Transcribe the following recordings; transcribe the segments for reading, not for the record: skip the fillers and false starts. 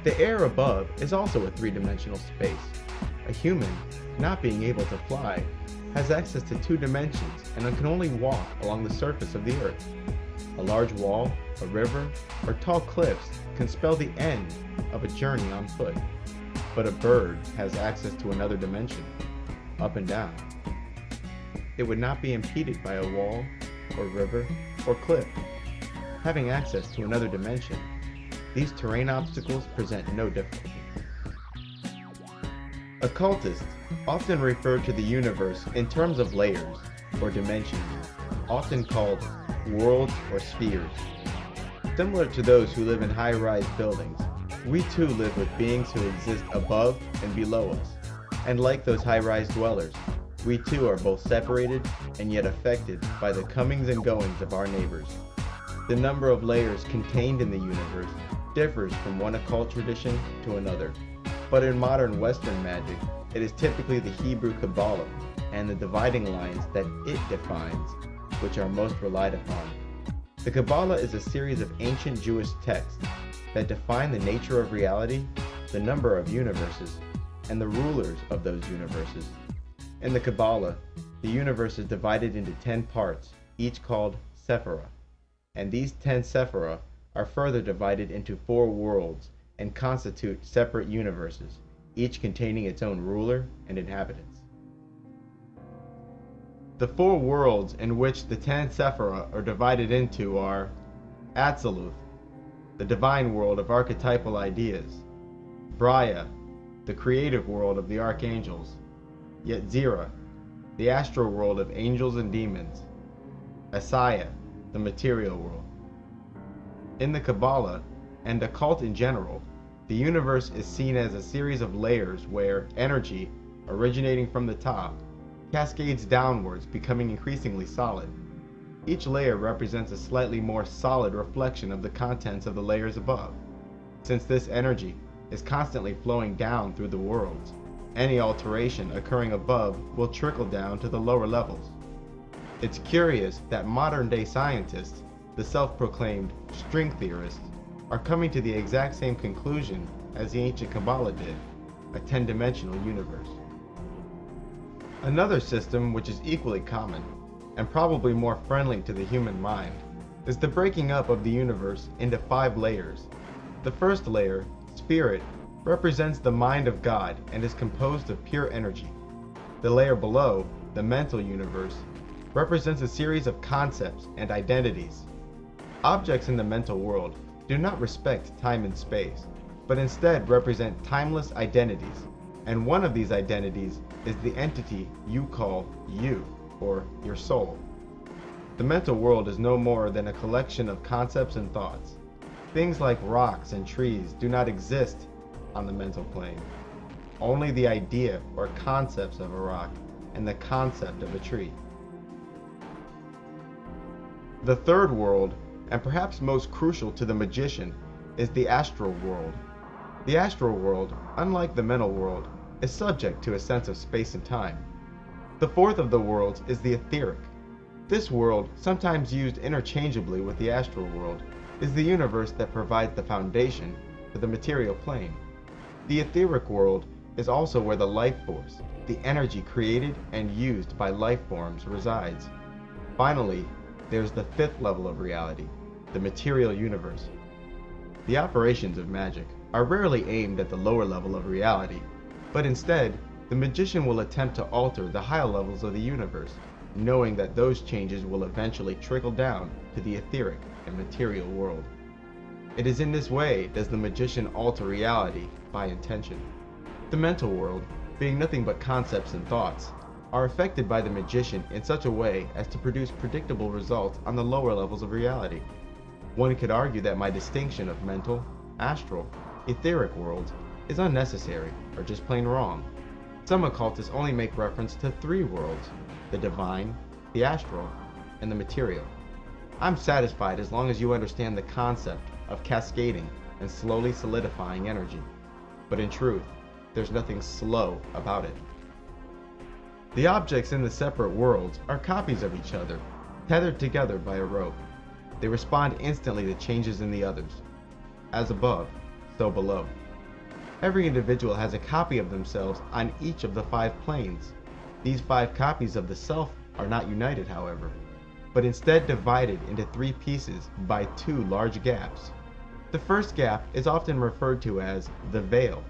The air above is also a three-dimensional space. A human, not being able to fly, has access to two dimensions and can only walk along the surface of the earth. A large wall, a river, or tall cliffs can spell the end of a journey on foot. But a bird has access to another dimension, up and down. It would not be impeded by a wall, or river, or cliff. Having access to another dimension, these terrain obstacles present no difficulty. Occultists often refer to the universe in terms of layers, or dimensions, often called worlds or spheres. Similar to those who live in high-rise buildings, we too live with beings who exist above and below us. And like those high-rise dwellers, we too are both separated and yet affected by the comings and goings of our neighbors. The number of layers contained in the universe differs from one occult tradition to another, but in modern Western magic, it is typically the Hebrew Kabbalah and the dividing lines that it defines, which are most relied upon. The Kabbalah is a series of ancient Jewish texts that define the nature of reality, the number of universes, and the rulers of those universes. In the Kabbalah, the universe is divided into 10 parts, each called Sephirah, and these 10 Sephirah are further divided into 4 worlds and constitute separate universes, each containing its own ruler and inhabitants. The 4 worlds in which the 10 Sephirah are divided into are Atziluth, the divine world of archetypal ideas; Braya, the creative world of the archangels; Yetzirah, the astral world of angels and demons; Asaya, the material world. In the Kabbalah, and occult in general, the universe is seen as a series of layers where energy, originating from the top, cascades downwards, becoming increasingly solid. Each layer represents a slightly more solid reflection of the contents of the layers above. Since this energy is constantly flowing down through the worlds, any alteration occurring above will trickle down to the lower levels. It's curious that modern-day scientists, the self-proclaimed string theorists, are coming to the exact same conclusion as the ancient Kabbalah did, a 10-dimensional universe. Another system which is equally common, and probably more friendly to the human mind, is the breaking up of the universe into 5 layers. The first layer, spirit, represents the mind of God and is composed of pure energy. The layer below, the mental universe, represents a series of concepts and identities. Objects in the mental world do not respect time and space, but instead represent timeless identities, and one of these identities is the entity you call you, or your soul. The mental world is no more than a collection of concepts and thoughts. Things like rocks and trees do not exist on the mental plane. Only the idea or concepts of a rock and the concept of a tree. The third world, and perhaps most crucial to the magician, is the astral world. The astral world, unlike the mental world, is subject to a sense of space and time. The fourth of the worlds is the etheric. This world, sometimes used interchangeably with the astral world, is the universe that provides the foundation for the material plane. The etheric world is also where the life force, the energy created and used by life forms, resides. Finally, there's the fifth level of reality, the material universe. The operations of magic are rarely aimed at the lower level of reality, but instead, the magician will attempt to alter the higher levels of the universe, knowing that those changes will eventually trickle down to the etheric and material world. It is in this way does the magician alter reality by intention. The mental world, being nothing but concepts and thoughts, are affected by the magician in such a way as to produce predictable results on the lower levels of reality. One could argue that my distinction of mental, astral, etheric worlds is unnecessary or just plain wrong. Some occultists only make reference to 3 worlds, the divine, the astral, and the material. I'm satisfied as long as you understand the concept of cascading and slowly solidifying energy. But in truth, there's nothing slow about it. The objects in the separate worlds are copies of each other, tethered together by a rope. They respond instantly to changes in the others. As above, so below. Every individual has a copy of themselves on each of the 5 planes. These 5 copies of the self are not united, however, but instead divided into 3 pieces by 2 large gaps. The first gap is often referred to as the veil,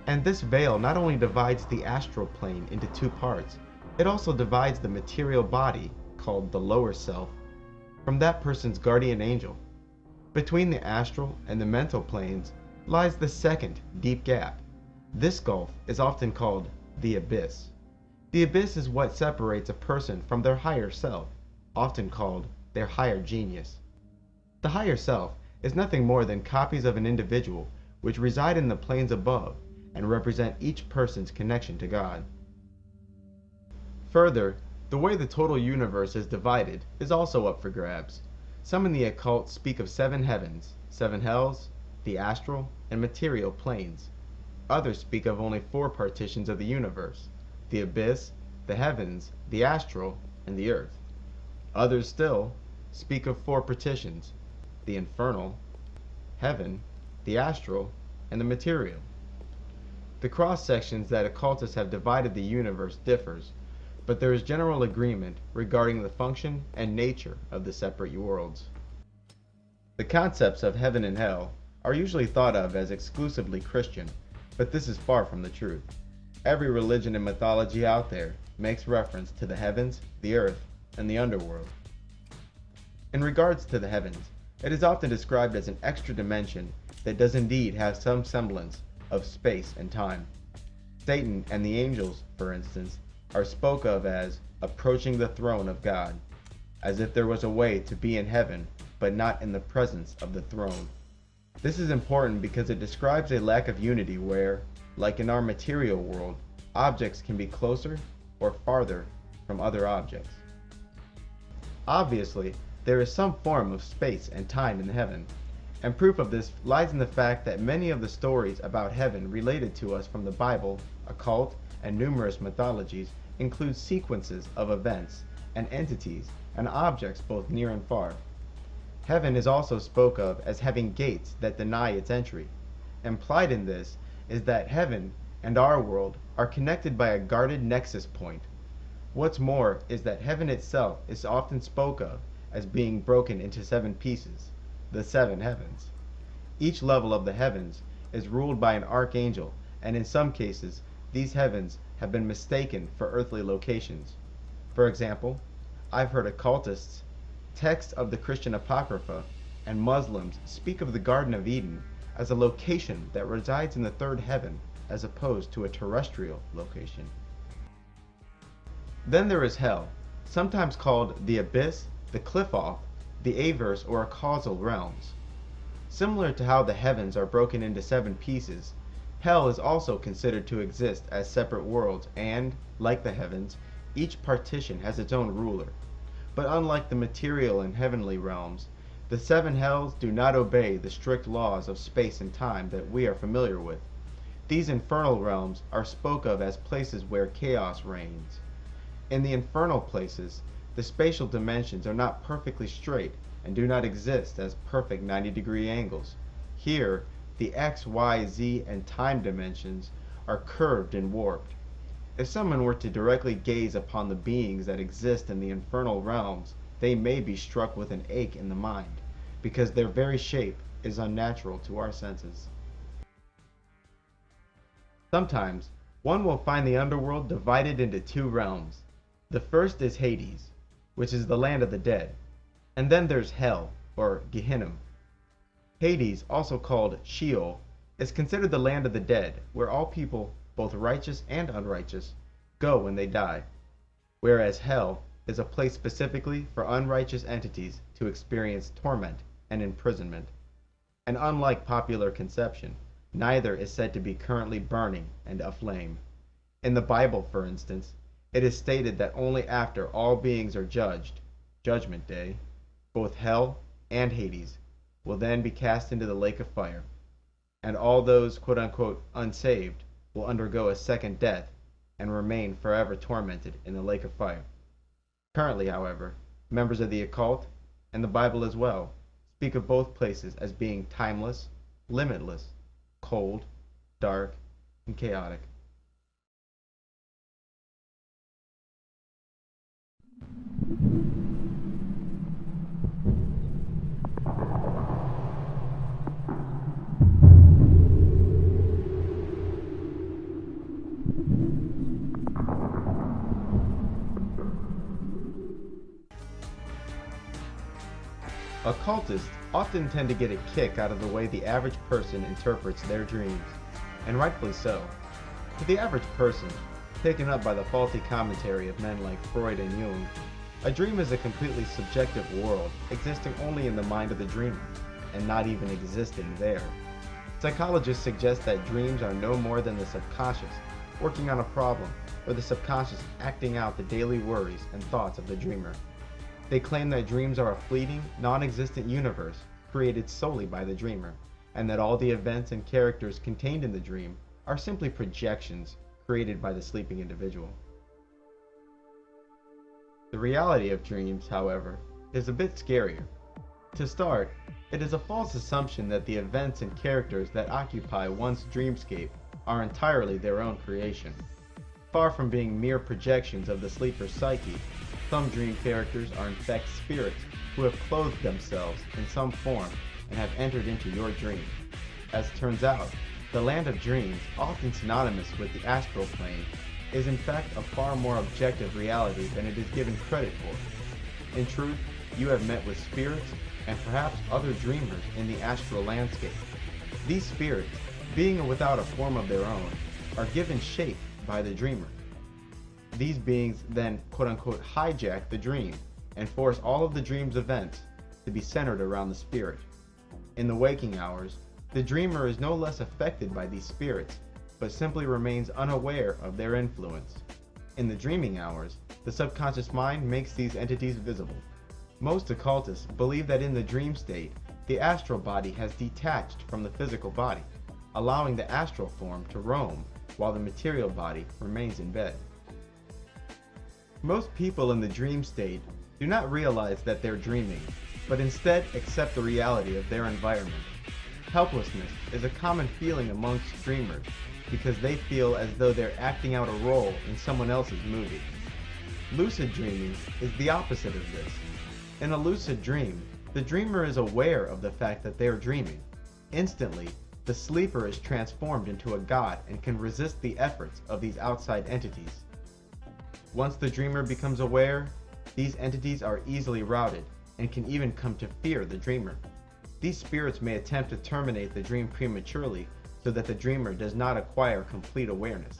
and this veil not only divides the astral plane into 2 parts, it also divides the material body, called the lower self, from that person's guardian angel. Between the astral and the mental planes lies the second deep gap. This gulf is often called the abyss. The abyss is what separates a person from their higher self, often called their higher genius. The higher self is nothing more than copies of an individual which reside in the planes above and represent each person's connection to God. Further, the way the total universe is divided is also up for grabs. Some in the occult speak of 7 heavens, 7 hells, the astral and material planes. Others speak of only 4 partitions of the universe: the abyss, the heavens, the astral, and the earth. Others still speak of 4 partitions: the infernal, heaven, the astral, and the material. The cross sections that occultists have divided the universe differs, but there is general agreement regarding the function and nature of the separate worlds. The concepts of heaven and hell are usually thought of as exclusively Christian, but this is far from the truth. Every religion and mythology out there makes reference to the heavens, the earth, and the underworld. In regards to the heavens, it is often described as an extra dimension that does indeed have some semblance of space and time. Satan and the angels, for instance, are spoke of as approaching the throne of God, as if there was a way to be in heaven but not in the presence of the throne. This is important because it describes a lack of unity where, like in our material world, objects can be closer or farther from other objects. Obviously, there is some form of space and time in heaven, and proof of this lies in the fact that many of the stories about heaven related to us from the Bible, occult, and numerous mythologies include sequences of events and entities and objects both near and far. Heaven is also spoke of as having gates that deny its entry. Implied in this is that heaven and our world are connected by a guarded nexus point. What's more is that heaven itself is often spoke of as being broken into 7 pieces, the 7 heavens. Each level of the heavens is ruled by an archangel, and in some cases, these heavens have been mistaken for earthly locations. For example, I've heard occultists, texts of the Christian Apocrypha, and Muslims speak of the Garden of Eden as a location that resides in the 3rd heaven as opposed to a terrestrial location. Then there is hell, sometimes called the abyss, the cliff-off, the averse or causal realms. Similar to how the heavens are broken into 7 pieces, hell is also considered to exist as separate worlds and, like the heavens, each partition has its own ruler. But unlike the material and heavenly realms, the 7 hells do not obey the strict laws of space and time that we are familiar with. These infernal realms are spoke of as places where chaos reigns. In the infernal places, the spatial dimensions are not perfectly straight and do not exist as perfect 90-degree angles. Here, the X, Y, Z, and time dimensions are curved and warped. If someone were to directly gaze upon the beings that exist in the infernal realms, they may be struck with an ache in the mind, because their very shape is unnatural to our senses. Sometimes, one will find the underworld divided into 2 realms. The first is Hades, which is the land of the dead, and then there's Hell, or Gehinnom. Hades, also called Sheol, is considered the land of the dead, where all people, both righteous and unrighteous, go when they die, whereas Hell is a place specifically for unrighteous entities to experience torment and imprisonment. And unlike popular conception, neither is said to be currently burning and aflame. In the Bible, for instance, it is stated that only after all beings are judged, Judgment Day, both Hell and Hades will then be cast into the lake of fire, and all those quote-unquote unsaved will undergo a second death and remain forever tormented in the lake of fire. Currently, however, members of the occult, and the Bible as well, speak of both places as being timeless, limitless, cold, dark, and chaotic. Occultists often tend to get a kick out of the way the average person interprets their dreams, and rightfully so. To the average person, taken up by the faulty commentary of men like Freud and Jung, a dream is a completely subjective world existing only in the mind of the dreamer, and not even existing there. Psychologists suggest that dreams are no more than the subconscious working on a problem, or the subconscious acting out the daily worries and thoughts of the dreamer. They claim that dreams are a fleeting, non-existent universe created solely by the dreamer, and that all the events and characters contained in the dream are simply projections created by the sleeping individual. The reality of dreams, however, is a bit scarier. To start, it is a false assumption that the events and characters that occupy one's dreamscape are entirely their own creation. Far from being mere projections of the sleeper's psyche, some dream characters are in fact spirits who have clothed themselves in some form and have entered into your dream. As it turns out, the land of dreams, often synonymous with the astral plane, is in fact a far more objective reality than it is given credit for. In truth, you have met with spirits and perhaps other dreamers in the astral landscape. These spirits, being without a form of their own, are given shape by the dreamer. These beings then quote-unquote hijack the dream and force all of the dream's events to be centered around the spirit. In the waking hours, the dreamer is no less affected by these spirits, but simply remains unaware of their influence. In the dreaming hours, the subconscious mind makes these entities visible. Most occultists believe that in the dream state, the astral body has detached from the physical body, allowing the astral form to roam while the material body remains in bed. Most people in the dream state do not realize that they're dreaming, but instead accept the reality of their environment. Helplessness is a common feeling amongst dreamers because they feel as though they're acting out a role in someone else's movie. Lucid dreaming is the opposite of this. In a lucid dream, the dreamer is aware of the fact that they are dreaming. Instantly, the sleeper is transformed into a god and can resist the efforts of these outside entities. Once the dreamer becomes aware, these entities are easily routed and can even come to fear the dreamer. These spirits may attempt to terminate the dream prematurely so that the dreamer does not acquire complete awareness.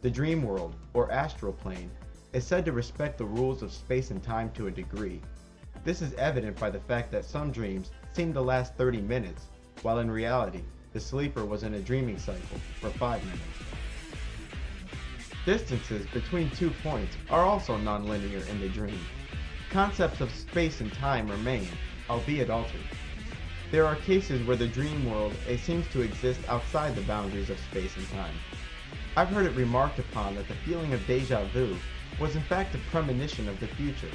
The dream world, or astral plane, is said to respect the rules of space and time to a degree. This is evident by the fact that some dreams seem to last 30 minutes, while in reality, the sleeper was in a dreaming cycle for 5 minutes. Distances between 2 points are also nonlinear in the dream. Concepts of space and time remain, albeit altered. There are cases where the dream world seems to exist outside the boundaries of space and time. I've heard it remarked upon that the feeling of deja vu was in fact a premonition of the future,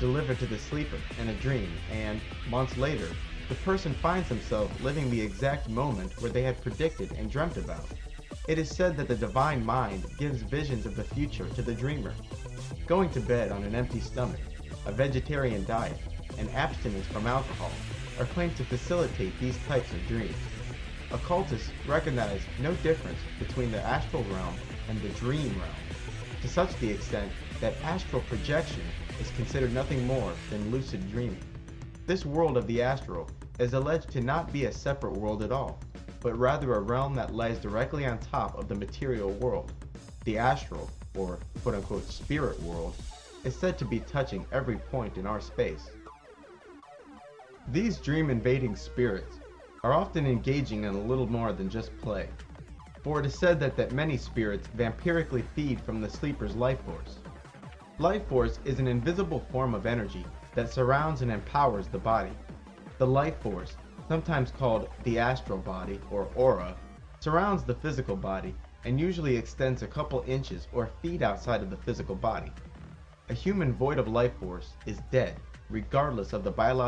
delivered to the sleeper in a dream, and, months later, the person finds themselves living the exact moment where they had predicted and dreamt about. It is said that the divine mind gives visions of the future to the dreamer. Going to bed on an empty stomach, a vegetarian diet, and abstinence from alcohol are claimed to facilitate these types of dreams. Occultists recognize no difference between the astral realm and the dream realm, to such the extent that astral projection is considered nothing more than lucid dreaming. This world of the astral is alleged to not be a separate world at all, but rather a realm that lies directly on top of the material world. The astral, or quote-unquote spirit world, is said to be touching every point in our space. These dream-invading spirits are often engaging in a little more than just play, for it is said that many spirits vampirically feed from the sleeper's life force. Life force is an invisible form of energy that surrounds and empowers the body. The life force, sometimes called the astral body or aura, surrounds the physical body and usually extends a couple inches or feet outside of the physical body. A human void of life force is dead, regardless of the biological